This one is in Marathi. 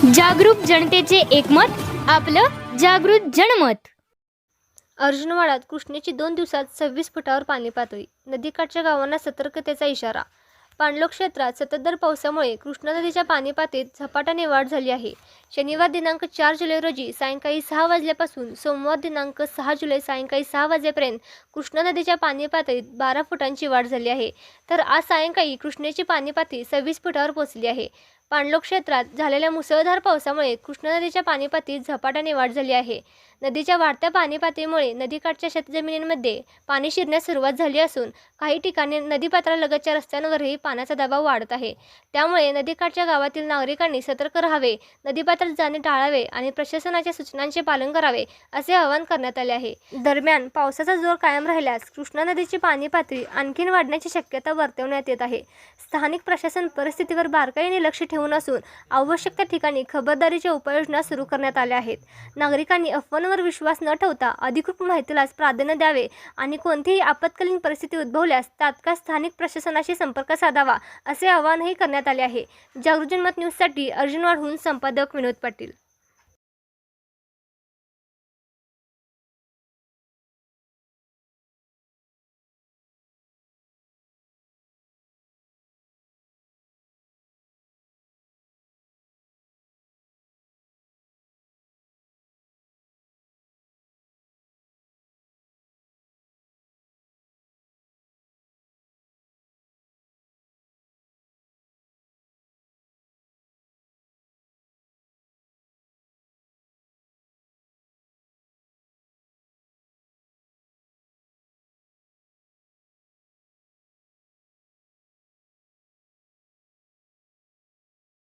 जागरूक जनतेचे एकमत, आपलं जागृत जनमत। अर्जुनवाडात कृष्णेची 2 दिवसात 26 फुटावर पाणी पातळी, नदीकाठच्या गावांना सतर्कतेचा इशारा। पाणलोट क्षेत्रात संततधार पावसामुळे कृष्णा नदीच्या पाणी पातळीत झपाट्याने वाढ झाली आहे। शनिवार दिनांक 4 जुलै रोजी सायंकाळी 6 वाजल्यापासून सोमवार दिनांक 6 जुलै सायंकाळी 6 वाजेपर्यंत कृष्णा नदीच्या पाणी पातळीत 12 फुटांची वाढ झाली आहे, तर आज सायंकाळी कृष्णेची पाणी पातळी 26 फुटावर पोहोचली आहे। पाणलोट क्षेत्रात झालेल्या मुसळधार पावसामुळे कृष्णा नदीच्या पाणी पातळीत झपाट्याने वाढ झाली आहे। नदीच्या वाढत्या पाणी पातळीमुळे नदीकाठच्या शेतजमिनींमध्ये पाणी शिरण्यास सुरुवात झाली असून काही ठिकाणी नदीपात्रालगतच्या रस्त्यांवरही पाण्याचा दबाव वाढत आहे। त्यामुळे नदीकाठच्या गावातील नागरिकांनी सतर्क राहावे, नदीपात्रात जाणे टाळावे आणि प्रशासनाच्या सूचनांचे पालन करावे असे आवाहन करण्यात आले आहे। दरम्यान पावसाचा जोर कायम राहिल्यास कृष्णा नदीची पाणी पातळी आणखी वाढण्याची शक्यता वर्तवण्यात येत आहे। स्थानिक प्रशासन परिस्थितीवर बारकाईने लक्ष ठेवून असून आवश्यक त्या ठिकाणी खबरदारीच्या उपाययोजना सुरू करण्यात आल्या आहेत। नागरिकांनी अफवांवर विश्वास न ठेवता अधिकृत माहितीलाच प्राधान्य द्यावे आणि कोणतीही आपत्कालीन परिस्थिती उद्भवल्यास तात्काळ स्थानिक प्रशासनाशी संपर्क साधावा असे आवाहनही करण्यात आले आहे। जागृत जनमत न्यूजसाठी अर्जुनवाडहून संपादक विनोद पाटील।